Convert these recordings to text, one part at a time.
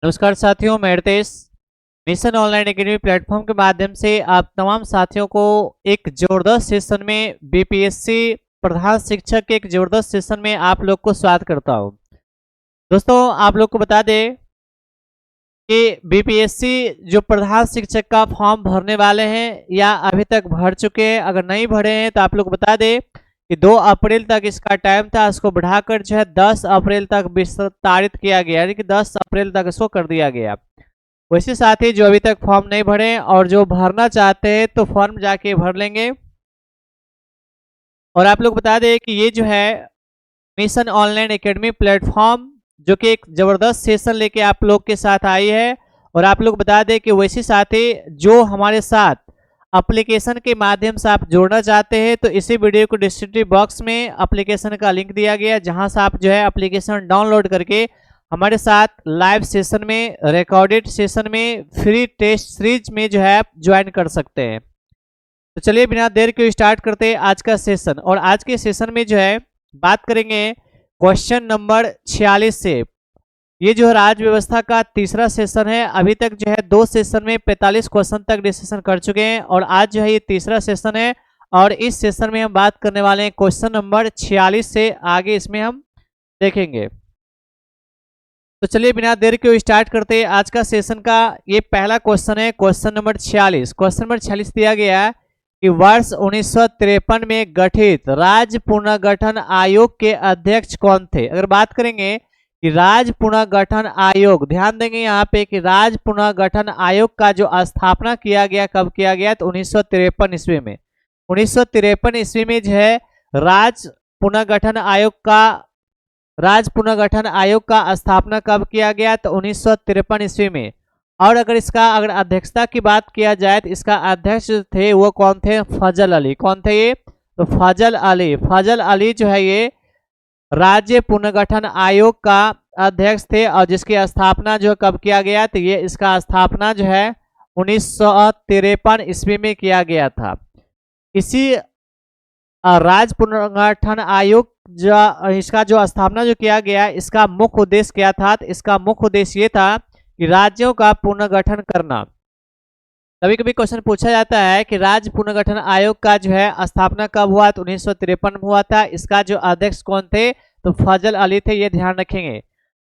नमस्कार साथियों, मैं Ritesh mission online academy platform के माध्यम से आप तमाम साथियों को एक जबरदस्त सेशन में बीपीएससी प्रधान शिक्षक के एक जबरदस्त सेशन में आप लोग को स्वागत करता हूं। दोस्तों, आप लोग को बता दें कि बीपीएससी जो प्रधान शिक्षक का फॉर्म भरने वाले हैं या अभी तक भर चुके हैं, अगर नहीं भरे हैं तो आप लोग बता दें कि 2 अप्रैल तक इसका टाइम था, इसको बढ़ाकर जो है 10 अप्रैल तक विस्तारित किया गया, यानी कि 10 अप्रैल तक इसको कर दिया गया। वैसे साथ ही जो अभी तक फॉर्म नहीं भरे और जो भरना चाहते हैं तो फॉर्म जाके भर लेंगे। और आप लोग बता दें कि ये जो है मिशन ऑनलाइन एकेडमी प्लेटफॉर्म जो कि एक जबरदस्त सेशन लेके आप लोग के साथ आई है। और आप लोग बता दें कि वैसे साथ ही जो हमारे साथ एप्लीकेशन के माध्यम से आप जोड़ना चाहते हैं तो इसी वीडियो को डिस्क्रिप्टिव बॉक्स में एप्लीकेशन का लिंक दिया गया, जहां से आप जो है एप्लीकेशन डाउनलोड करके हमारे साथ लाइव सेशन में, रिकॉर्डेड सेशन में, फ्री टेस्ट सीरीज में जो है आप ज्वाइन कर सकते हैं। तो चलिए बिना देर के स्टार्ट करते हैं आज का सेशन। और आज के सेशन में जो है बात करेंगे क्वेश्चन नंबर 46 से। ये जो है राज्य व्यवस्था का तीसरा सेशन है। अभी तक जो है 2 सेशन में 45 क्वेश्चन तक डिस्कशन कर चुके हैं और आज जो है ये तीसरा सेशन है। और इस सेशन में हम बात करने वाले हैं क्वेश्चन नंबर 46 से आगे इसमें हम देखेंगे। तो चलिए बिना देर के स्टार्ट करते हैं आज का सेशन का। ये पहला क्वेश्चन है, क्वेश्चन नंबर 46। क्वेश्चन नंबर 46 दिया गया है कि वर्ष 1953 में गठित राज्य पुनर्गठन आयोग के अध्यक्ष कौन थे। अगर बात करेंगे कि राज्य पुनर्गठन आयोग, ध्यान देंगे यहाँ पे कि राज्य पुनर्गठन आयोग का जो स्थापना किया गया, कब किया गया, तो 1953 ईस्वी में। 1953 ईस्वी में जो है राज्य पुनर्गठन आयोग का स्थापना कब किया गया, तो 1953 ईस्वी में। और अगर अध्यक्षता की बात किया जाए तो इसका अध्यक्ष थे वो कौन थे, फजल अली। कौन थे ये, तो फजल अली जो है ये राज्य पुनर्गठन आयोग का अध्यक्ष थे। और जिसकी स्थापना जो कब किया गया, तो ये इसका स्थापना जो है 1953 ईस्वी में किया गया था। इसी राज्य पुनर्गठन आयोग इसका जो स्थापना जो किया गया, इसका मुख्य उद्देश्य क्या था, तो इसका मुख्य उद्देश्य ये था कि राज्यों का पुनर्गठन करना। कभी कभी क्वेश्चन पूछा जाता है कि राज्य पुनर्गठन आयोग का जो है स्थापना कब हुआ, तो 1953 में हुआ था। इसका जो अध्यक्ष कौन थे, तो फजल अली थे, ये ध्यान रखेंगे।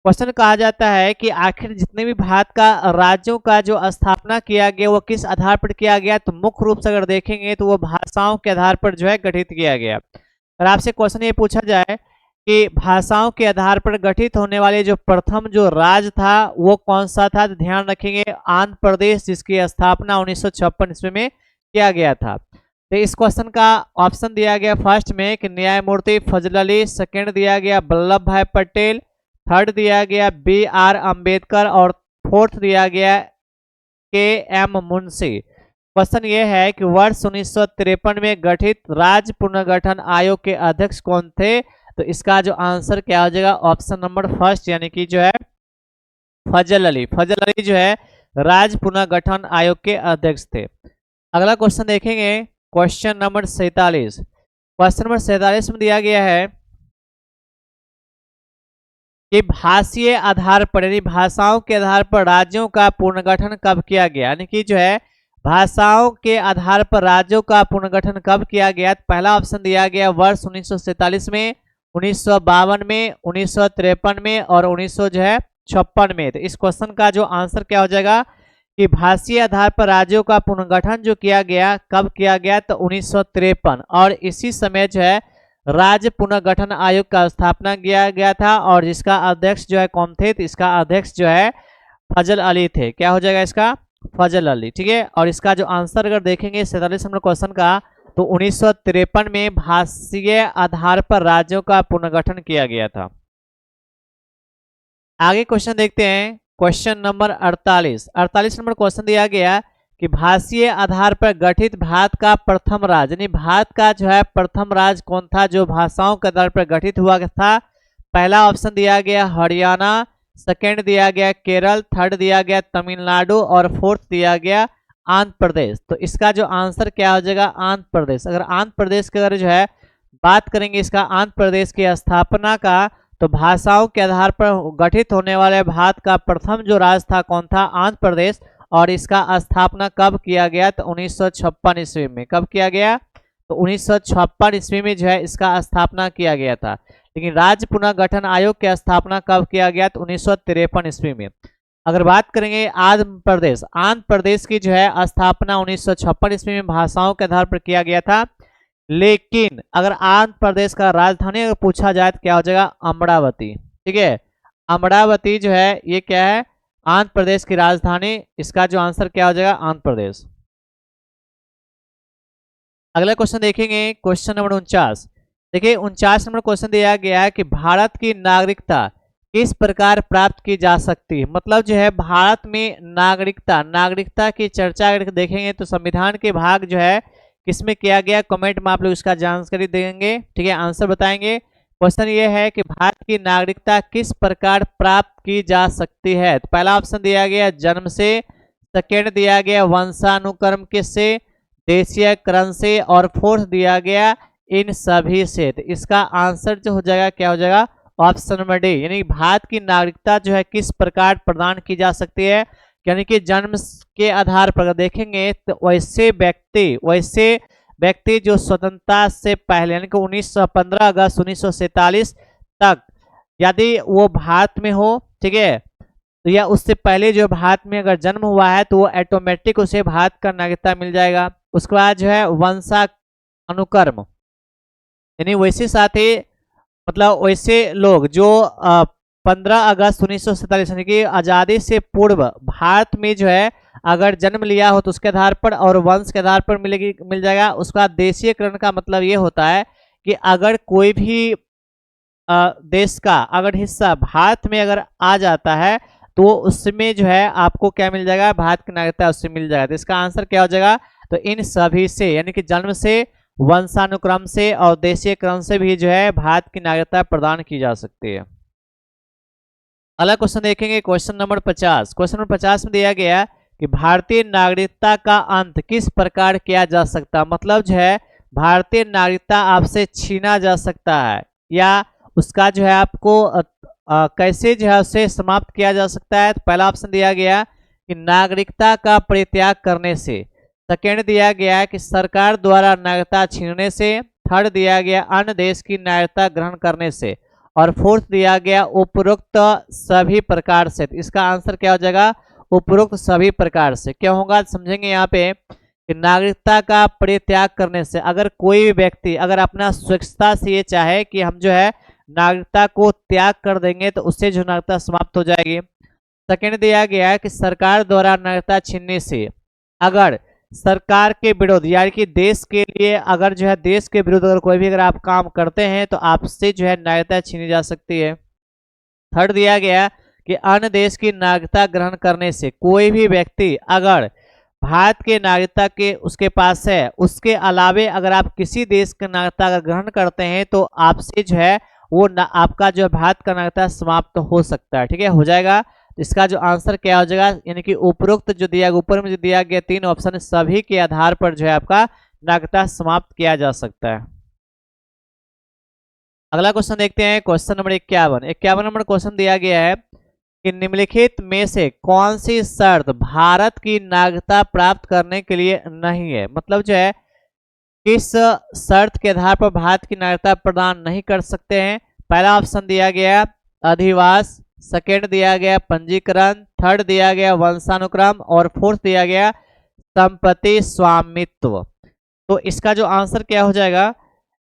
क्वेश्चन कहा जाता है कि आखिर जितने भी भारत का राज्यों का जो स्थापना किया गया वो किस आधार पर किया गया, तो मुख्य रूप से अगर देखेंगे तो वो भाषाओं के आधार पर जो है गठित किया गया। और आपसे क्वेश्चन ये पूछा जाए कि भाषाओं के आधार पर गठित होने वाले जो प्रथम जो राज्य था वो कौन सा था, तो ध्यान रखेंगे आंध्र प्रदेश, जिसकी स्थापना 1956 ईस्वी में किया गया था। तो इस क्वेश्चन का ऑप्शन दिया गया फर्स्ट में कि न्यायमूर्ति फजल अली, सेकेंड दिया गया वल्लभ भाई पटेल, थर्ड दिया गया BR अम्बेडकर और फोर्थ दिया गया KM मुंशी। क्वेश्चन ये है कि वर्ष 1953 में गठित राज्य पुनर्गठन आयोग के अध्यक्ष कौन थे, तो इसका जो आंसर क्या हो जाएगा, ऑप्शन नंबर फर्स्ट, यानी कि जो है फजल अली जो है राज्य पुनर्गठन आयोग के अध्यक्ष थे। अगला क्वेश्चन देखेंगे, क्वेश्चन नंबर 47। क्वेश्चन नंबर 47 में दिया गया है कि भाषीय आधार पर, यानी भाषाओं के आधार पर राज्यों का पुनर्गठन कब किया गया, यानी कि जो है भाषाओं के आधार पर राज्यों का पुनर्गठन कब किया गया। पहला ऑप्शन दिया गया वर्ष 1947 में, 1952 में, 1953 में और 1956 में। तो इस क्वेश्चन का जो आंसर क्या हो जाएगा कि भाषीय आधार पर राज्यों का पुनर्गठन जो किया गया, कब किया गया, तो 1953। और इसी समय जो है राज्य पुनर्गठन आयोग का स्थापना किया गया था और जिसका अध्यक्ष जो है कौन थे, तो इसका अध्यक्ष जो है फजल अली थे। क्या हो जाएगा इसका, फजल अली, ठीक है। और इसका जो आंसर अगर देखेंगे 47 नंबर क्वेश्चन का, तो 1953 में भाषीय आधार पर राज्यों का पुनर्गठन किया गया था। आगे क्वेश्चन देखते हैं, क्वेश्चन नंबर 48 नंबर क्वेश्चन दिया गया कि भाषीय आधार पर गठित भारत का प्रथम राज्य, यानी भारत का जो है प्रथम राज्य कौन था जो भाषाओं के आधार पर गठित हुआ था। पहला ऑप्शन दिया गया हरियाणा, सेकेंड दिया गया केरल, थर्ड दिया गया तमिलनाडु और फोर्थ दिया गया आंध्र प्रदेश। तो इसका जो आंसर क्या हो जाएगा, आंध्र प्रदेश। अगर आंध्र प्रदेश की अगर जो है बात करेंगे इसका आंध्र प्रदेश की स्थापना का, तो भाषाओं के आधार पर गठित होने वाले भारत का प्रथम जो राज्य था कौन था? आंध्र प्रदेश। और इसका स्थापना कब किया गया? तो 1956 ईस्वी में। कब किया गया? तो 1956 ईस्वी में जो है इसका स्थापना किया गया था। लेकिन राज्य पुनर्गठन आयोग की स्थापना कब किया गया? तो 1953 ईस्वी में। अगर बात करेंगे आंध्र प्रदेश की जो है स्थापना 1956 ईस्वी में भाषाओं के आधार पर किया गया था। लेकिन अगर आंध्र प्रदेश का राजधानी अगर पूछा जाए तो क्या हो जाएगा? अमरावती। ठीक है, अमरावती जो है ये क्या है? आंध्र प्रदेश की राजधानी। इसका जो आंसर क्या हो जाएगा? आंध्र प्रदेश। अगला क्वेश्चन देखेंगे, क्वेश्चन नंबर 49। देखिए 49 नंबर क्वेश्चन दिया गया है कि भारत की नागरिकता किस प्रकार प्राप्त की जा सकती है। मतलब जो है भारत में नागरिकता की चर्चा अगर देखेंगे तो संविधान के भाग जो है किसमें किया गया? कमेंट में आप लोग इसका जानकारी देंगे। ठीक है, आंसर बताएंगे। क्वेश्चन ये है कि भारत की नागरिकता किस प्रकार प्राप्त की जा सकती है। तो पहला ऑप्शन दिया गया जन्म से, सेकेंड दिया गया वंशानुक्रम से, देशीयकरण से, और फोर्थ दिया गया इन सभी से। तो इसका आंसर जो हो जाएगा क्या हो जाएगा? ऑप्शन नंबर डी, यानी भारत की नागरिकता जो है किस प्रकार प्रदान की जा सकती है, यानी कि जन्म के आधार पर देखेंगे तो वैसे व्यक्ति जो स्वतंत्रता से पहले यानी कि 15 अगस्त 1947 तक यदि वो भारत में हो, ठीक है, तो या उससे पहले जो भारत में अगर जन्म हुआ है तो वो ऑटोमेटिक उसे भारत का नागरिकता मिल जाएगा। उसके बाद जो है वंशानुक्रम, यानी वैसे साथ ही मतलब वैसे लोग जो 15 अगस्त 1947 यानी कि आज़ादी से पूर्व भारत में जो है अगर जन्म लिया हो तो उसके आधार पर और वंश के आधार पर मिल जाएगा। उसका देशीयकरण का मतलब ये होता है कि अगर कोई भी देश का अगर हिस्सा भारत में अगर आ जाता है तो उसमें जो है आपको क्या मिल जाएगा? भारत की नागरिकता उससे मिल जाएगा। तो इसका आंसर क्या हो जाएगा? तो इन सभी से, यानी कि जन्म से, वंशानुक्रम से और देशीयकरण से भी जो है भारत की नागरिकता प्रदान की जा सकती है। अगला क्वेश्चन देखेंगे, क्वेश्चन नंबर 50। क्वेश्चन नंबर 50 में दिया गया कि भारतीय नागरिकता का अंत किस प्रकार किया जा सकता। मतलब जो है भारतीय नागरिकता आपसे छीना जा सकता है या उसका जो है आपको कैसे जो है उसे समाप्त किया जा सकता है। तो पहला ऑप्शन दिया गया कि नागरिकता का परित्याग करने से, सेकेंड दिया गया है कि सरकार द्वारा नागरिकता छीनने से, थर्ड दिया गया अन्य देश की नागरिकता ग्रहण करने से, और फोर्थ दिया गया उपरोक्त सभी प्रकार से। तो इसका आंसर क्या हो जाएगा? उपरोक्त सभी प्रकार से। क्या होगा समझेंगे यहाँ पे कि नागरिकता का परित्याग करने से, अगर कोई भी व्यक्ति अगर अपना स्वेच्छता से ये चाहे कि हम जो है नागरिकता को त्याग कर देंगे तो उससे जो नागरिकता समाप्त हो जाएगी। सेकेंड दिया गया है कि सरकार द्वारा नागरिकता छीनने से, अगर सरकार के विरुद्ध यानी कि देश के लिए अगर जो है देश के विरुद्ध अगर कोई भी अगर आप काम करते हैं तो आपसे जो है नागरिकता छीनी जा सकती है। थर्ड दिया गया कि अन्य देश की नागरिकता ग्रहण करने से, कोई भी व्यक्ति अगर भारत के नागरिकता के उसके पास है उसके अलावे अगर आप किसी देश की नागरिकता का ग्रहण करते हैं तो आपसे जो है वो आपका जो भारत का नागरिकता समाप्त हो सकता है। ठीक है, हो जाएगा। तो इसका जो आंसर क्या हो जाएगा? यानी कि उपरोक्त जो दिया ऊपर में जो दिया गया तीन ऑप्शन सभी के आधार पर जो है आपका नागरिकता समाप्त किया जा सकता है। अगला क्वेश्चन देखते हैं, क्वेश्चन नंबर 51 नंबर क्वेश्चन दिया गया है कि निम्नलिखित में से कौन सी शर्त भारत की नागरिकता प्राप्त करने के लिए नहीं है। मतलब जो है किस शर्त के आधार पर भारत की नागरिकता प्रदान नहीं कर सकते हैं। पहला ऑप्शन दिया गया अधिवास, सेकेंड दिया गया पंजीकरण, थर्ड दिया गया वंशानुक्रम और फोर्थ दिया गया संपत्ति स्वामित्व। तो इसका जो आंसर क्या हो जाएगा?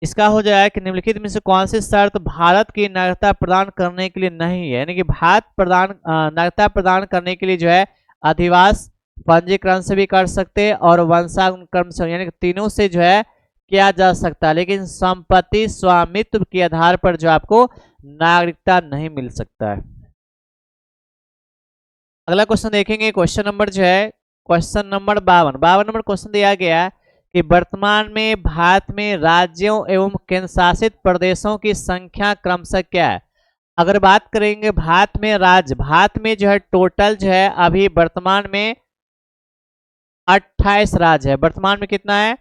इसका हो जाएगा कि निम्नलिखित में से कौन सी शर्त भारत की नागरिकता प्रदान करने के लिए नहीं है। यानी कि भारत नागरिकता प्रदान करने के लिए जो है अधिवास, पंजीकरण से भी कर सकते हैं और वंशानुक्रम से, यानी कि तीनों से जो है किया जा सकता है, लेकिन संपत्ति स्वामित्व के आधार पर जो आपको नागरिकता नहीं मिल सकता है। अगला क्वेश्चन देखेंगे, क्वेश्चन नंबर जो है क्वेश्चन नंबर 52 नंबर क्वेश्चन दिया गया कि वर्तमान में भारत में राज्यों एवं केंद्र शासित प्रदेशों की संख्या क्रमशः क्या है। अगर बात करेंगे भारत में जो है टोटल जो है अभी वर्तमान में 28 राज्य है। वर्तमान में कितना है?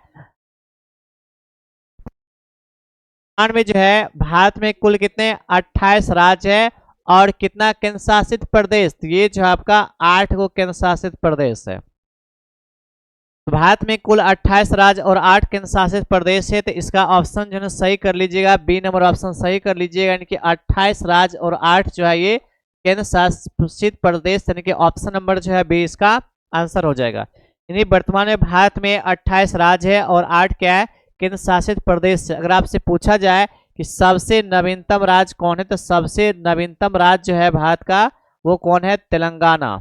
वर्तमान में जो है भारत में कुल कितने 28 राज्य है और कितना केंद्र शासित प्रदेश, तो ये जो आपका 8 गो केंद्र शासित प्रदेश है। तो भारत में कुल 28 राज्य और 8 केंद्र शासित प्रदेश है, तो इसका ऑप्शन जो है सही कर लीजिएगा, बी नंबर ऑप्शन सही कर लीजिएगा, यानी कि 28 राज्य और 8 जो है ये केंद्र शासित प्रदेश, यानी कि ऑप्शन नंबर जो है बी इसका आंसर हो जाएगा। यानी वर्तमान में भारत में 28 राज्य है और 8 क्या है केंद्र शासित प्रदेश। अगर आपसे पूछा जाए कि सबसे नवीनतम राज्य कौन है, तो सबसे नवीनतम राज्य जो है भारत का वो कौन है, तेलंगाना।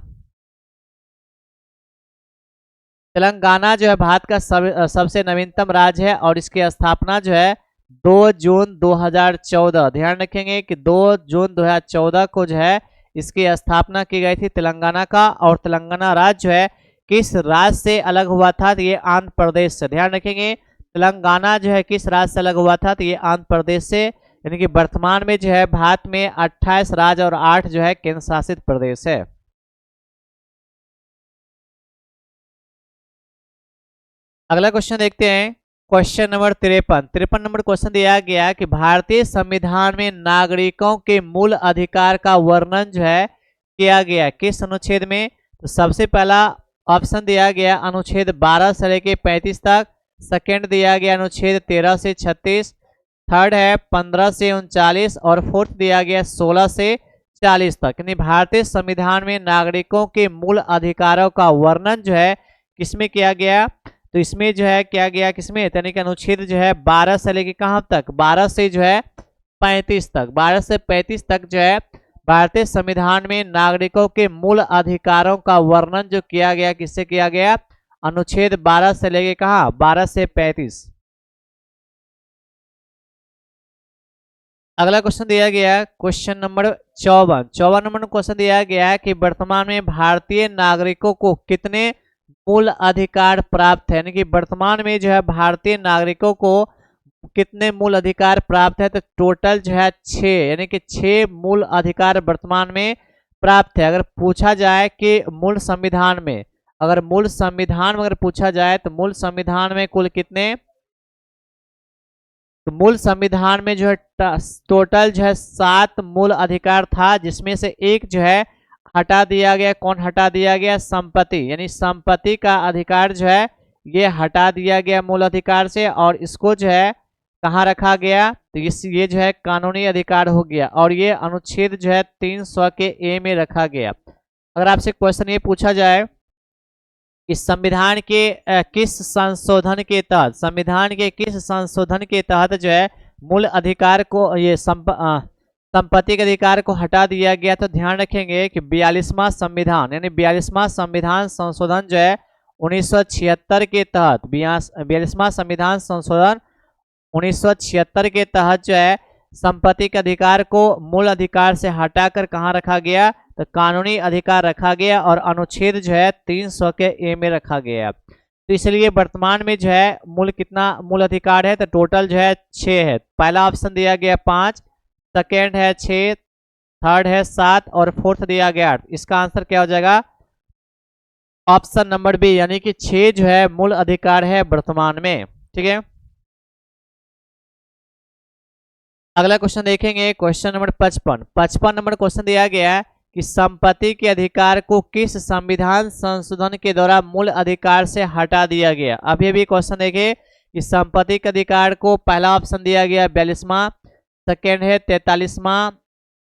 तेलंगाना जो है भारत का सबसे नवीनतम राज्य है और इसकी स्थापना जो है 2 जून 2014, ध्यान रखेंगे कि 2 जून 2014 को जो है इसकी स्थापना की गई थी तेलंगाना का। और तेलंगाना राज्य जो है किस राज्य से अलग हुआ था, तो ये आंध्र प्रदेश से। ध्यान रखेंगे तेलंगाना जो है किस राज्य से अलग हुआ था, तो ये आंध्र प्रदेश से। यानी कि वर्तमान में जो है भारत में 28 राज्य और 8 जो है केंद्र शासित प्रदेश है। अगला क्वेश्चन देखते हैं, क्वेश्चन नंबर 53 नंबर क्वेश्चन दिया गया कि भारतीय संविधान में नागरिकों के मूल अधिकार का वर्णन जो है किया गया किस अनुच्छेद में, तो सबसे पहला ऑप्शन दिया गया अनुच्छेद 12 से लेके 35 तक, सेकंड दिया गया अनुच्छेद 13 से 36, थर्ड है 15 से 39 और फोर्थ दिया गया 16 से 40 तक। यानी भारतीय संविधान में नागरिकों के मूल अधिकारों का वर्णन जो है किसमें किया गया, तो इसमें जो है क्या गया किसमें, यानी कि अनुच्छेद जो है 12 से लेके कहाँ तक, 12 से जो है 35 तक, 12 से 35 तक जो है भारतीय संविधान में नागरिकों के मूल अधिकारों का वर्णन जो किया गया किससे किया गया, अनुच्छेद 12 से लेके कहाँ 12 से 35। अगला क्वेश्चन दिया गया क्वेश्चन नंबर 54 नंबर क्वेश्चन दिया गया है कि वर्तमान में भारतीय नागरिकों को कितने मूल अधिकार प्राप्त है, यानी कि वर्तमान में जो है भारतीय नागरिकों को कितने मूल अधिकार प्राप्त है, तो टोटल जो है 6, यानी कि 6 मूल अधिकार वर्तमान में प्राप्त है। अगर पूछा जाए कि मूल संविधान में, अगर मूल संविधान में अगर पूछा जाए तो मूल संविधान में कुल कितने, तो मूल संविधान में जो है टोटल जो है 7 मूल अधिकार था, जिसमें से एक जो है हटा दिया गया। कौन हटा दिया गया, संपत्ति, यानी संपत्ति का अधिकार जो है ये हटा दिया गया मूल अधिकार से, और इसको जो है कहाँ रखा गया, तो ये जो है कानूनी अधिकार हो गया और ये अनुच्छेद जो है 300 के ए में रखा गया। अगर आपसे क्वेश्चन ये पूछा जाए इस संविधान के किस संशोधन के तहत, संविधान के किस संशोधन के तहत जो है मूल अधिकार को ये संपत्ति के अधिकार को हटा दिया गया, तो ध्यान रखेंगे कि 42वां संविधान, यानी 42वां संविधान संशोधन जो है 1976 के तहत, 42वां संविधान संशोधन 1976 के तहत जो है संपत्ति के अधिकार को मूल अधिकार से हटाकर कहाँ रखा गया, तो कानूनी अधिकार रखा गया और अनुच्छेद जो है 300 के ए में रखा गया। तो इसलिए वर्तमान में जो है कितना मूल अधिकार है, तो टोटल जो है 6 है। पहला ऑप्शन दिया गया 5, सेकेंड है 6, थर्ड है 7 और फोर्थ दिया गया 8। इसका आंसर क्या हो जाएगा, ऑप्शन नंबर बी, यानी कि 6 जो है मूल अधिकार है वर्तमान में। ठीक है, अगला क्वेश्चन देखेंगे क्वेश्चन नंबर 55 नंबर क्वेश्चन दिया गया है कि संपत्ति के अधिकार को किस संविधान संशोधन के द्वारा मूल अधिकार से हटा दिया गया। अभी अभी क्वेश्चन देखे कि संपत्ति के अधिकार को पहला ऑप्शन दिया गया 42वां, सेकेंड है 43वां,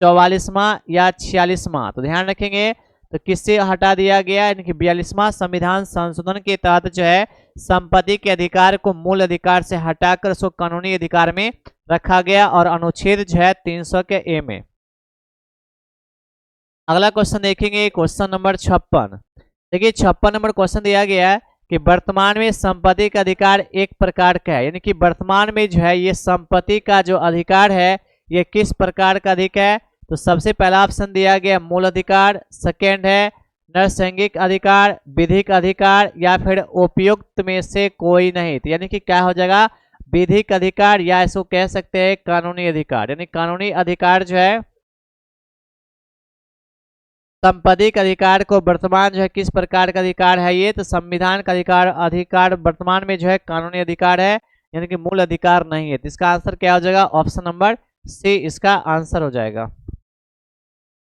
44वां या 46वां, तो ध्यान रखेंगे तो किससे हटा दिया गया, यानी कि 42वां संविधान संशोधन के तहत जो है संपत्ति के अधिकार को मूल अधिकार से हटाकर उसको कानूनी अधिकार में रखा गया और अनुच्छेद जो है 300 के ए में। अगला क्वेश्चन देखेंगे क्वेश्चन नंबर 56। देखिए 56 नंबर क्वेश्चन दिया गया है कि वर्तमान में संपत्ति का अधिकार एक प्रकार का है, यानी कि वर्तमान में जो है ये संपत्ति का जो अधिकार है ये किस प्रकार का अधिकार है, तो सबसे पहला ऑप्शन दिया गया मूल अधिकार, सेकेंड है नैसर्गिक अधिकार, विधिक अधिकार या फिर उपयुक्त में से कोई नहीं, तो यानी कि क्या हो जाएगा विधिक अधिकार या इसको कह सकते हैं कानूनी अधिकार। यानी कानूनी अधिकार जो है संपत्ति के अधिकार को वर्तमान जो है किस प्रकार का अधिकार है ये, तो संविधान का अधिकार वर्तमान में जो है कानूनी अधिकार है, यानी कि मूल अधिकार नहीं है। तो इसका आंसर क्या हो जाएगा? ऑप्शन नंबर सी इसका आंसर हो जाएगा।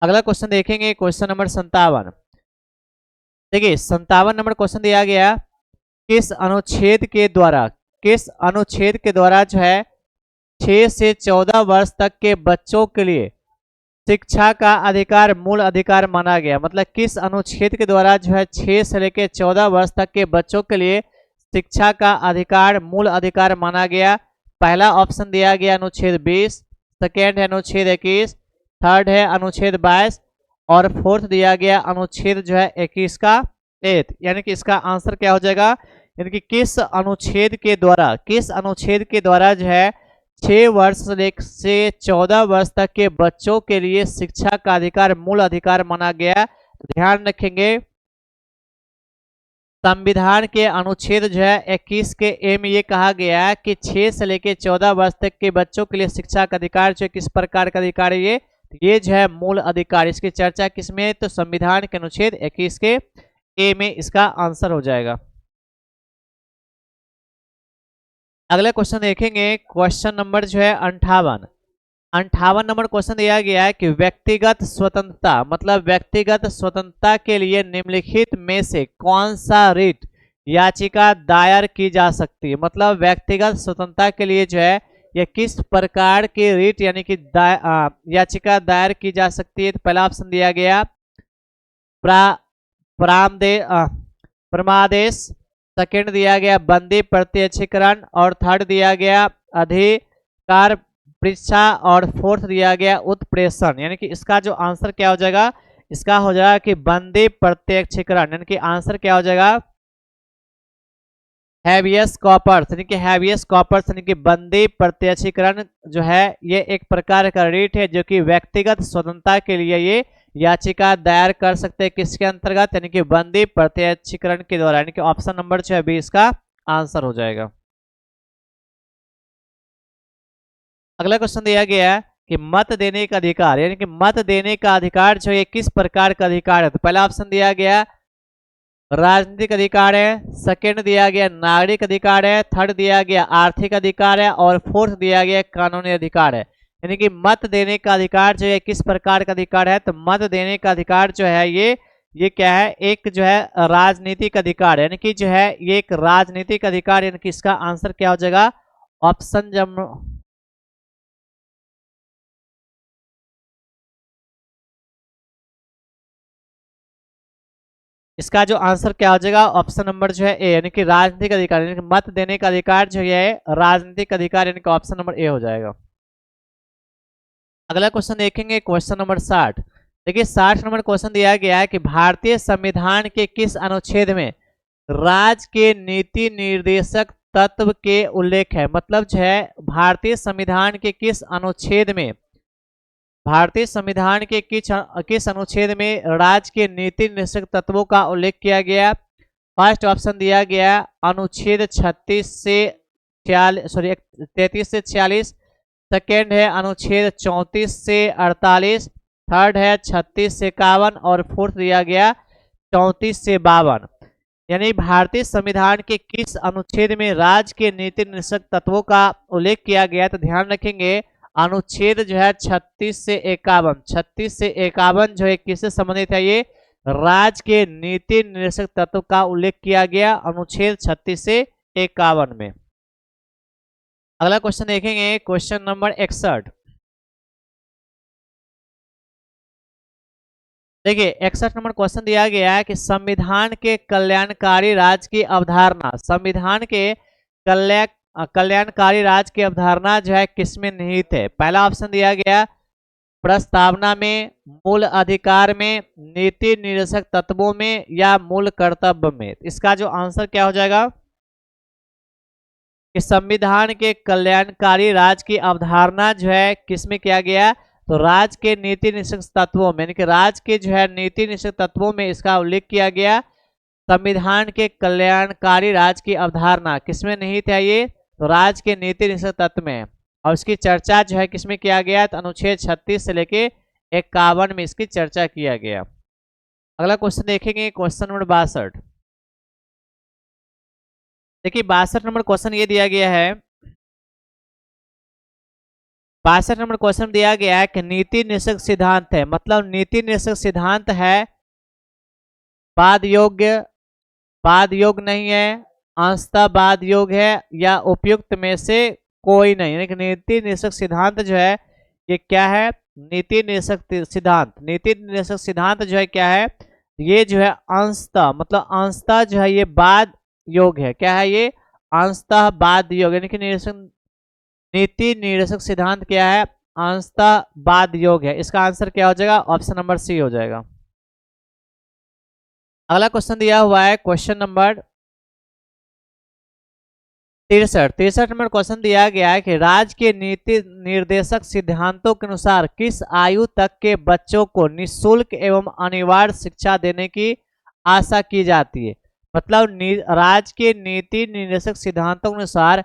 अगला क्वेश्चन देखेंगे, क्वेश्चन नंबर 57। देखिए 57 नंबर क्वेश्चन दिया गया, किस अनुच्छेद के द्वारा, किस अनुच्छेद के द्वारा जो है 6 से 14 वर्ष तक के बच्चों के लिए शिक्षा का अधिकार मूल अधिकार माना गया? मतलब किस अनुच्छेद के द्वारा जो है 6 से लेकर 14 वर्ष तक के बच्चों के लिए शिक्षा का अधिकार मूल अधिकार माना गया? पहला ऑप्शन दिया गया अनुच्छेद 20, सेकेंड है अनुच्छेद 21, थर्ड है अनुच्छेद 22 और फोर्थ दिया गया अनुच्छेद जो है 21 का 8। यानी कि इसका आंसर क्या हो जाएगा? यानी कि किस अनुच्छेद के द्वारा, किस अनुच्छेद के द्वारा जो है 6 वर्ष से 14 वर्ष तक के बच्चों के लिए शिक्षा का अधिकार मूल अधिकार माना गया? तो ध्यान रखेंगे, संविधान के अनुच्छेद जो है 21 के ए में ये कहा गया है कि 6 से लेकर 14 वर्ष तक के बच्चों के लिए शिक्षा का अधिकार जो है किस प्रकार का अधिकार है? ये जो है मूल अधिकार। इसकी चर्चा किसमें? तो संविधान के अनुच्छेद 21 के ए में इसका आंसर हो जाएगा। अगला क्वेश्चन देखेंगे, क्वेश्चन नंबर जो है 58 नंबर क्वेश्चन दिया गया है कि व्यक्तिगत स्वतंत्रता, मतलब व्यक्तिगत स्वतंत्रता के लिए निम्नलिखित में से कौन सा रिट याचिका दायर की जा सकती है? मतलब व्यक्तिगत स्वतंत्रता के लिए जो है यह किस प्रकार की रिट यानी कि याचिका दायर की जा सकती है? तो पहला ऑप्शन दिया गया परमादेश, सेकेंड दिया गया बंदी प्रत्यक्षीकरण और थर्ड दिया गया अधिकार परीक्षा और फोर्थ दिया गया उत्प्रेषण। यानी कि इसका जो आंसर क्या हो जाएगा? इसका हो जाएगा कि बंदी प्रत्यक्षीकरण। यानी कि आंसर क्या हो जाएगा? हैबियस कॉर्पस, यानी कि हैबियस कॉर्पस यानी कि बंदी प्रत्यक्षीकरण जो है ये एक प्रकार का रिट है जो कि व्यक्तिगत स्वतंत्रता के लिए ये याचिका दायर कर सकते हैं। किसके अंतर्गत? यानी कि बंदी प्रत्यक्षीकरण के द्वारा। यानी कि ऑप्शन नंबर जो है 20 का आंसर हो जाएगा। अगला क्वेश्चन दिया गया है कि मत देने का अधिकार, यानी कि मत देने का अधिकार जो है किस प्रकार का अधिकार है? तो पहला ऑप्शन दिया गया राजनीतिक अधिकार है, सेकेंड दिया गया नागरिक अधिकार है, थर्ड दिया गया आर्थिक अधिकार है और फोर्थ दिया गया कानूनी अधिकार है। यानी कि मत देने का अधिकार जो है किस प्रकार का अधिकार है? तो मत देने का अधिकार जो है ये क्या है? एक जो है राजनीतिक अधिकार है। यानी कि जो है ये एक राजनीतिक अधिकार, यानी कि इसका आंसर क्या हो जाएगा? ऑप्शन इसका जो आंसर क्या हो जाएगा? ऑप्शन नंबर जो है ए, यानी कि राजनीतिक अधिकार, यानी कि मत देने का अधिकार जो है राजनीतिक अधिकार, यानी कि ऑप्शन नंबर ए हो जाएगा। अगला क्वेश्चन देखेंगे, क्वेश्चन नंबर 60। देखिए 60 नंबर क्वेश्चन दिया गया है कि भारतीय संविधान के किस अनुच्छेद में राज्य के नीति निर्देशक तत्व के उल्लेख है? मतलब जो है भारतीय संविधान के किस अनुच्छेद में, भारतीय संविधान के किस अनुच्छेद में राज्य के नीति निर्देशक तत्वों का उल्लेख किया गया? फर्स्ट ऑप्शन दिया गया अनुच्छेद 36 से 33 से 46, सेकेंड है अनुच्छेद 34 से 48, थर्ड है 36 से 51 और फोर्थ दिया गया 34 से 52। यानी भारतीय संविधान के किस अनुच्छेद में राज्य के नीति निर्देशक तत्वों का उल्लेख किया गया? तो ध्यान रखेंगे अनुच्छेद जो है 36 से 51, 36 से 51 जो है किससे संबंधित है? ये राज्य के नीति निर्देशक तत्व का उल्लेख किया गया अनुच्छेद 36 से 51 में। अगला क्वेश्चन देखेंगे, क्वेश्चन नंबर 61। देखिए 61 नंबर क्वेश्चन दिया गया है कि संविधान के कल्याणकारी राज्य की अवधारणा, संविधान के कल्याणकारी राज्य की अवधारणा जो है किसमें निहित है? पहला ऑप्शन दिया गया प्रस्तावना में, मूल अधिकार में, नीति निर्देशक तत्वों में या मूल कर्तव्य में। इसका जो आंसर क्या हो जाएगा? कि संविधान के कल्याणकारी राज्य की अवधारणा जो है किसमें किया गया? तो राज्य के नीति निर्देशक तत्वों में, यानी कि राज्य के जो है नीति निर्देशक तत्वों में इसका उल्लेख किया गया। संविधान के कल्याणकारी राज्य की अवधारणा किसमें निहित है? ये तो राज्य के नीति निर्देशक तत्व में। और इसकी चर्चा जो है किसमें किया गया? तो अनुच्छेद 36 से लेके 51 में इसकी चर्चा किया गया। अगला क्वेश्चन देखेंगे, क्वेश्चन नंबर 62। देखिए 62 नंबर क्वेश्चन ये दिया गया है 62 नंबर क्वेश्चन दिया गया है कि नीति निषेध सिद्धांत है, मतलब नीति निषेध सिद्धांत है बाद योग्य, बाद योग्य नहीं है, अंशतः बाद योग्य है, या उपयुक्त में से कोई नहीं। यानी कि नीति निषेध सिद्धांत जो है ये क्या है, नीति निषेध सिद्धांत, नीति निषेध सिद्धांत जो है क्या है, ये जो है अंशतः, मतलब अंशतः जो है ये बाद योग्य है। क्या है ये, अंशतः बाद योग्य, यानी कि नीति निषेध सिद्धांत क्या है, अंशतः बाद योग्य है। इसका आंसर क्या हो जाएगा, ऑप्शन नंबर सी हो जाएगा। अगला क्वेश्चन दिया हुआ है क्वेश्चन नंबर 63 नंबर क्वेश्चन दिया गया है कि राज्य के नीति निर्देशक सिद्धांतों के अनुसार किस आयु तक के बच्चों को निःशुल्क एवं अनिवार्य शिक्षा देने की आशा की जाती है। मतलब राज्य के नीति निर्देशक सिद्धांतों के अनुसार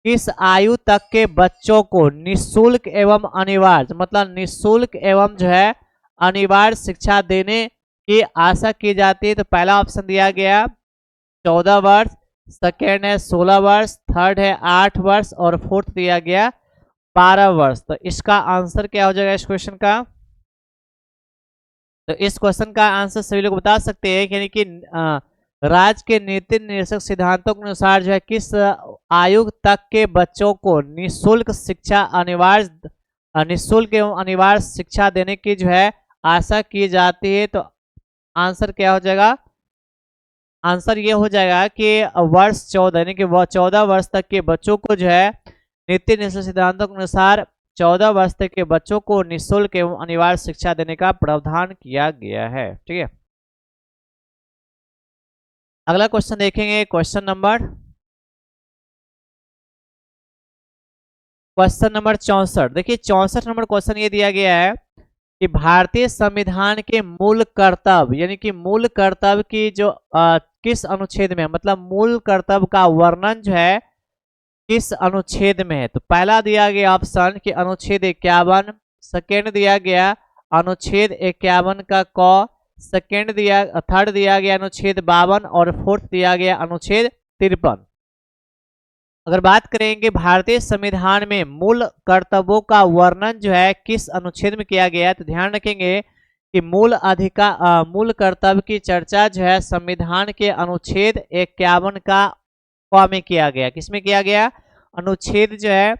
किस आयु तक के बच्चों को निःशुल्क एवं अनिवार्य, मतलब निःशुल्क एवं जो है अनिवार्य शिक्षा देने की आशा की जाती है। तो पहला ऑप्शन दिया गया 14 वर्ष, सेकेंड है 16 वर्ष, थर्ड है 8 वर्ष और फोर्थ दिया गया 12 वर्ष। तो इसका आंसर क्या हो जाएगा इस क्वेश्चन का, तो इस क्वेश्चन का आंसर सभी लोग बता सकते हैं, यानी कि राज्य के नीति निर्देशक सिद्धांतों के अनुसार जो है किस आयु तक के बच्चों को निःशुल्क शिक्षा निःशुल्क एवं अनिवार्य शिक्षा देने की जो है आशा की जाती है। तो आंसर क्या हो जाएगा, आंसर ये हो जाएगा कि वर्ष 14, यानी कि वह 14 वर्ष तक के बच्चों को जो है नीति निषेध सिद्धांतों के अनुसार 14 वर्ष तक के बच्चों को निःशुल्क एवं अनिवार्य शिक्षा देने का प्रावधान किया गया है। ठीक है, अगला क्वेश्चन देखेंगे क्वेश्चन नंबर 64। देखिए 64 नंबर क्वेश्चन ये दिया गया है कि भारतीय संविधान के मूल कर्तव्य, यानी कि मूल कर्तव्य की जो किस अनुच्छेद में है, मतलब मूल कर्तव्य का वर्णन जो है किस अनुच्छेद में है। तो पहला दिया गया ऑप्शन कि अनुच्छेद 51, सेकेंड दिया गया अनुच्छेद 51 का क, थर्ड दिया गया अनुच्छेद 52 और फोर्थ दिया गया अनुच्छेद 53। अगर बात करेंगे भारतीय संविधान में मूल कर्तव्यों का वर्णन जो है किस अनुच्छेद में किया गया है, तो ध्यान रखेंगे कि मूल कर्तव्य की चर्चा जो है संविधान के अनुच्छेद 51 का क में किया गया। किसमें किया गया, अनुच्छेद जो है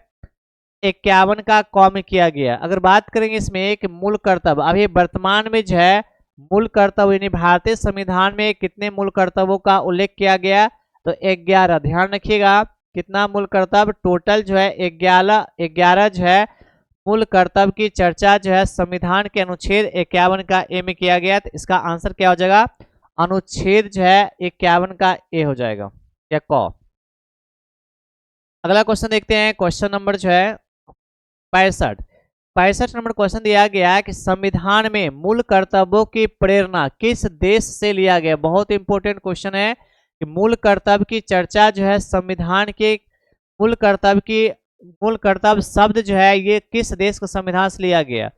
51 का क में किया गया। अगर बात करेंगे इसमें एक मूल कर्तव्य, अभी वर्तमान में जो है मूल कर्तव्य यानी भारतीय संविधान में कितने मूल कर्तव्यों का उल्लेख किया गया, तो 11। ध्यान रखिएगा कितना मूल कर्तव्य, टोटल जो है 11 जो है मूल कर्तव्य की चर्चा जो है संविधान के अनुच्छेद 51 का ए में किया गया। तो इसका आंसर क्या हो जाएगा, अनुच्छेद जो है 51 का ए हो जाएगा या क। अगला क्वेश्चन देखते हैं क्वेश्चन नंबर जो है 65 नंबर क्वेश्चन दिया गया है कि संविधान में मूल कर्तव्यों की प्रेरणा किस देश से लिया गया। बहुत इंपॉर्टेंट क्वेश्चन है कि मूल कर्तव्य की चर्चा जो है संविधान के मूल कर्तव्य शब्द जो है ये किस देश के संविधान से लिया गया।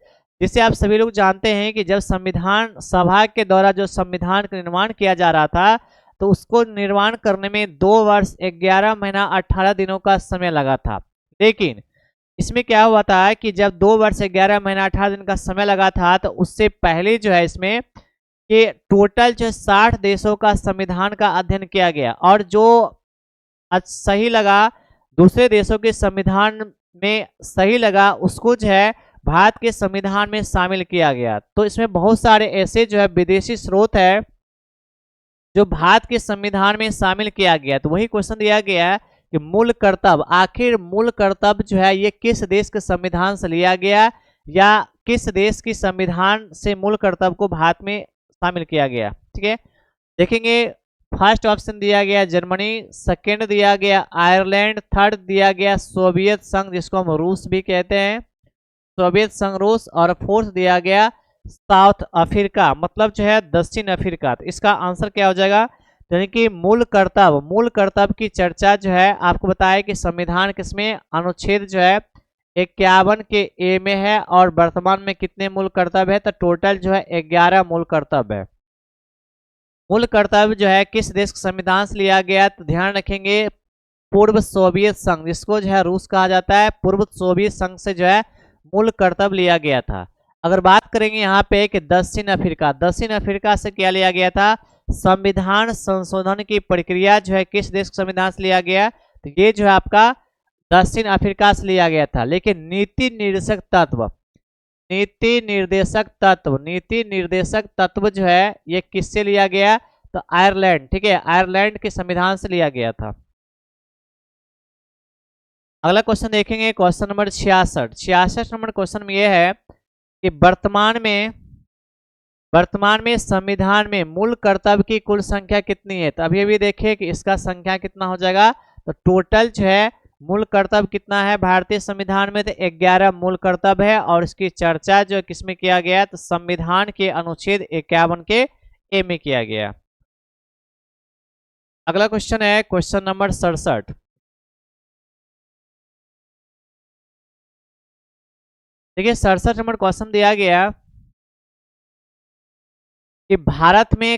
जिसे आप सभी लोग जानते हैं कि जब संविधान सभा के द्वारा जो संविधान का निर्माण किया जा रहा था तो उसको निर्माण करने में 2 वर्ष 11 महीना 18 दिनों का समय लगा था। लेकिन इसमें क्या हुआ था कि जब 2 वर्ष 11 महीना 18 दिन का समय लगा था तो उससे पहले जो है इसमें कि टोटल जो 60 देशों का संविधान का अध्ययन किया गया और जो सही लगा दूसरे देशों के संविधान में सही लगा उसको जो है भारत के संविधान में शामिल किया गया। तो इसमें बहुत सारे ऐसे जो है विदेशी स्रोत है जो भारत के संविधान में शामिल किया गया। तो वही क्वेश्चन दिया गया है कि मूल कर्तव्य, आखिर मूल कर्तव्य जो है ये किस देश के संविधान से लिया गया या किस देश की संविधान से मूल कर्तव्य को भारत में शामिल किया गया। ठीक है, देखेंगे फर्स्ट ऑप्शन दिया गया जर्मनी, सेकेंड दिया गया आयरलैंड, थर्ड दिया गया सोवियत संघ जिसको हम रूस भी कहते हैं, सोवियत संघ रूस, और फोर्थ दिया गया साउथ अफ्रीका मतलब जो है दक्षिण अफ्रीका। तो इसका आंसर क्या हो जाएगा, यानी कि मूल कर्तव्य की चर्चा जो है आपको बताया कि संविधान किसमें अनुच्छेद जो है 51 के ए में है और वर्तमान में कितने मूल कर्तव्य है, तो टोटल जो है 11 मूल कर्तव्य है। मूल कर्तव्य जो है किस देश के संविधान से लिया गया, तो ध्यान रखेंगे पूर्व सोवियत संघ, जिसको जो है रूस कहा जाता है, पूर्व सोवियत संघ से जो है मूल कर्तव्य लिया गया था। अगर बात करेंगे यहाँ पे कि दक्षिण अफ्रीका से क्या लिया गया था, संविधान संशोधन की प्रक्रिया जो है किस देश के संविधान से लिया गया, तो ये जो है आपका दक्षिण अफ्रीका से लिया गया था। लेकिन नीति निर्देशक तत्व जो है ये किससे लिया गया, तो आयरलैंड, ठीक है, आयरलैंड के संविधान से लिया गया था। अगला क्वेश्चन देखेंगे, क्वेश्चन नंबर 66 नंबर क्वेश्चन में यह है कि वर्तमान में संविधान में मूल कर्तव्य की कुल संख्या कितनी है। तो अभी अभी देखिए कि इसका संख्या कितना हो जाएगा, तो टोटल जो है मूल कर्तव्य कितना है भारतीय संविधान में, तो 11 मूल कर्तव्य है। और इसकी चर्चा जो किसमें किया गया, तो संविधान के अनुच्छेद 51 के ए में किया गया। अगला क्वेश्चन है क्वेश्चन नंबर 67। देखिए 67 नंबर क्वेश्चन दिया गया कि भारत में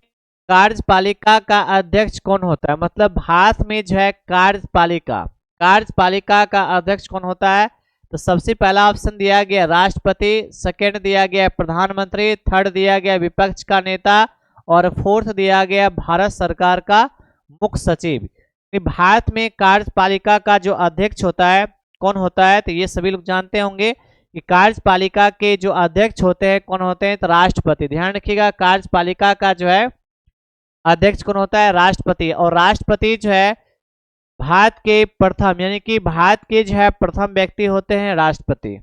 कार्यपालिका का अध्यक्ष कौन होता है। मतलब भारत में जो है कार्यपालिका का अध्यक्ष कौन होता है। तो सबसे पहला ऑप्शन दिया गया राष्ट्रपति, सेकंड दिया गया प्रधानमंत्री, थर्ड दिया गया विपक्ष का नेता, और फोर्थ दिया गया भारत सरकार का मुख्य सचिव। भारत में कार्यपालिका का जो अध्यक्ष होता है कौन होता है, तो ये सभी लोग जानते होंगे कि कार्यपालिका के जो अध्यक्ष होते हैं कौन होते हैं, तो राष्ट्रपति। ध्यान रखिएगा, कार्यपालिका का जो है अध्यक्ष कौन होता है, राष्ट्रपति। और राष्ट्रपति जो है भारत के प्रथम, यानी कि भारत के जो है प्रथम व्यक्ति होते हैं राष्ट्रपति।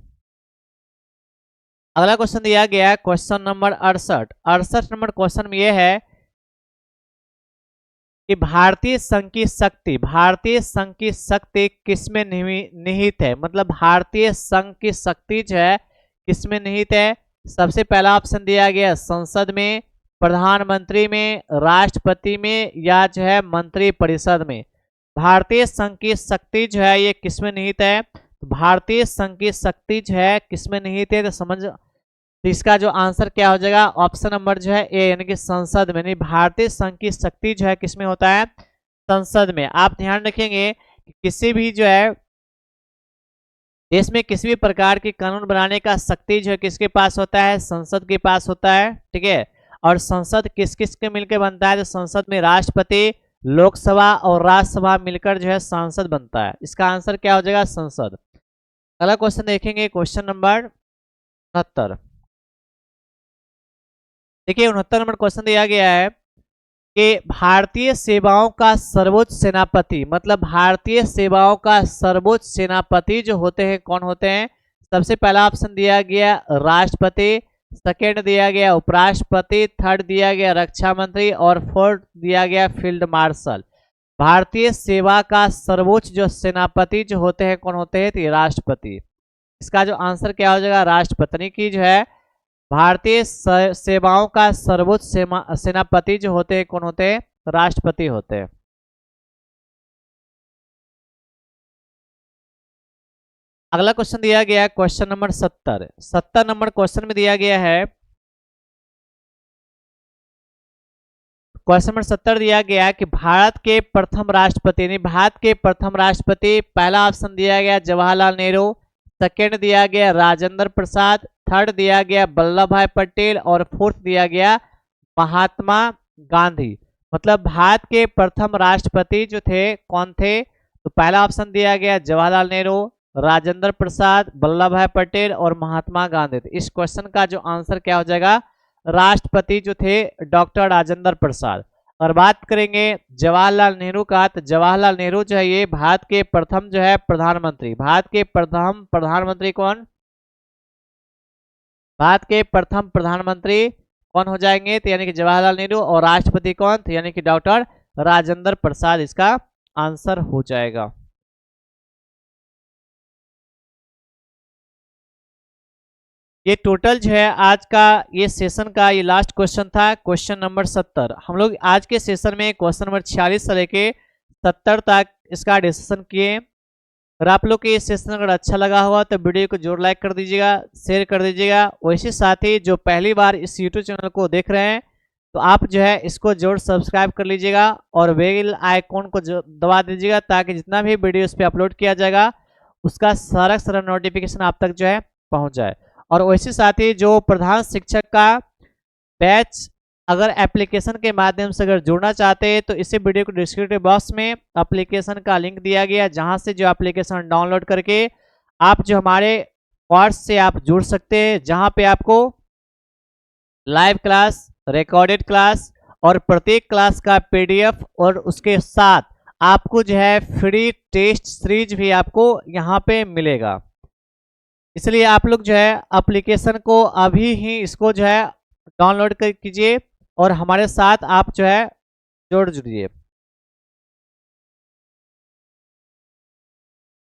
अगला क्वेश्चन दिया गया है क्वेश्चन नंबर 68 नंबर क्वेश्चन में यह है कि भारतीय संघ की शक्ति किसमें निहित है। मतलब भारतीय संघ की शक्ति जो है किसमें निहित है। सबसे पहला ऑप्शन दिया गया संसद में, प्रधानमंत्री में, राष्ट्रपति में, या जो है मंत्री परिषद में। भारतीय संघ की शक्ति जो है ये किसमें निहित है। तो भारतीय संघ की शक्ति जो है किसमें निहित है, तो समझ, तो इसका जो आंसर क्या हो जाएगा, ऑप्शन नंबर जो है ए, यानी कि संसद में। नहीं, भारतीय संघ की शक्ति जो है किसमें होता है, संसद में। आप ध्यान रखेंगे कि किसी भी जो है देश में किसी भी प्रकार की कानून बनाने का शक्ति जो है किसके पास होता है, संसद के पास होता है, ठीक है। और संसद किस किस के मिलकर बनता है, तो संसद में राष्ट्रपति, लोकसभा और राज्यसभा मिलकर जो है सांसद बनता है। इसका आंसर क्या हो जाएगा, संसद। अगला क्वेश्चन देखेंगे क्वेश्चन नंबर 69। देखिए 69 नंबर क्वेश्चन दिया गया है कि भारतीय सेवाओं का सर्वोच्च सेनापति, मतलब भारतीय सेवाओं का सर्वोच्च सेनापति जो होते हैं कौन होते हैं। सबसे पहला ऑप्शन दिया गया राष्ट्रपति, सेकेंड दिया गया उपराष्ट्रपति, थर्ड दिया गया रक्षा मंत्री, और फोर्थ दिया गया फील्ड मार्शल। भारतीय सेवा का सर्वोच्च जो सेनापति जो होते हैं कौन होते हैं, तो राष्ट्रपति। इसका जो आंसर क्या हो जाएगा, राष्ट्रपति की जो है भारतीय सेवाओं का सर्वोच्च सेनापति जो होते हैं कौन होते हैं, राष्ट्रपति होते हैं। अगला क्वेश्चन दिया गया है क्वेश्चन नंबर 70 नंबर क्वेश्चन में दिया गया है, क्वेश्चन नंबर 70 दिया गया है कि भारत के प्रथम राष्ट्रपति, पहला ऑप्शन दिया गया जवाहरलाल नेहरू, सेकेंड दिया गया राजेंद्र प्रसाद, थर्ड दिया गया वल्लभ भाई पटेल, और फोर्थ दिया गया महात्मा गांधी। मतलब भारत के प्रथम राष्ट्रपति जो थे कौन थे, तो पहला ऑप्शन दिया गया जवाहरलाल नेहरू, राजेंद्र प्रसाद, वल्लभ भाई पटेल और महात्मा गांधी। तो इस क्वेश्चन का जो आंसर क्या हो जाएगा, राष्ट्रपति जो थे डॉक्टर राजेंद्र प्रसाद। और बात करेंगे जवाहरलाल नेहरू का, तो जवाहरलाल नेहरू जो है ये भारत के प्रथम जो है प्रधानमंत्री, भारत के प्रथम प्रधानमंत्री कौन, भारत के प्रथम प्रधानमंत्री कौन हो जाएंगे, तो यानी कि जवाहरलाल नेहरू। और राष्ट्रपति कौन, तो यानी कि डॉक्टर राजेंद्र प्रसाद इसका आंसर हो जाएगा। ये टोटल जो है आज का ये सेशन का ये लास्ट क्वेश्चन था, क्वेश्चन नंबर 70। हम लोग आज के सेशन में क्वेश्चन नंबर 46 से लेके 70 तक इसका डिस्कशन किए। अगर आप लोग को ये सेशन अगर अच्छा लगा हुआ तो वीडियो को जरूर लाइक कर दीजिएगा, शेयर कर दीजिएगा। वैसे साथ ही जो पहली बार इस यूट्यूब चैनल को देख रहे हैं तो आप जो है इसको जरूर सब्सक्राइब कर लीजिएगा और बेल आइकॉन को दबा दीजिएगा, ताकि जितना भी वीडियो इस पर अपलोड किया जाएगा उसका सारा नोटिफिकेशन आप तक जो है पहुंच जाए। और वैसे साथ ही जो प्रधान शिक्षक का बैच अगर एप्लीकेशन के माध्यम से अगर जुड़ना चाहते हैं तो इसी वीडियो को डिस्क्रिप्टिव बॉक्स में एप्लीकेशन का लिंक दिया गया है, जहां से जो एप्लीकेशन डाउनलोड करके आप जो हमारे कोर्स से आप जुड़ सकते हैं, जहां पे आपको लाइव क्लास, रिकॉर्डेड क्लास और प्रत्येक क्लास का पीडीएफ और उसके साथ आपको जो है फ्री टेस्ट सीरीज भी आपको यहाँ पे मिलेगा। इसलिए आप लोग जो है एप्लीकेशन को अभी ही इसको जो है डाउनलोड कर कीजिए और हमारे साथ आप जो है जुड़िए।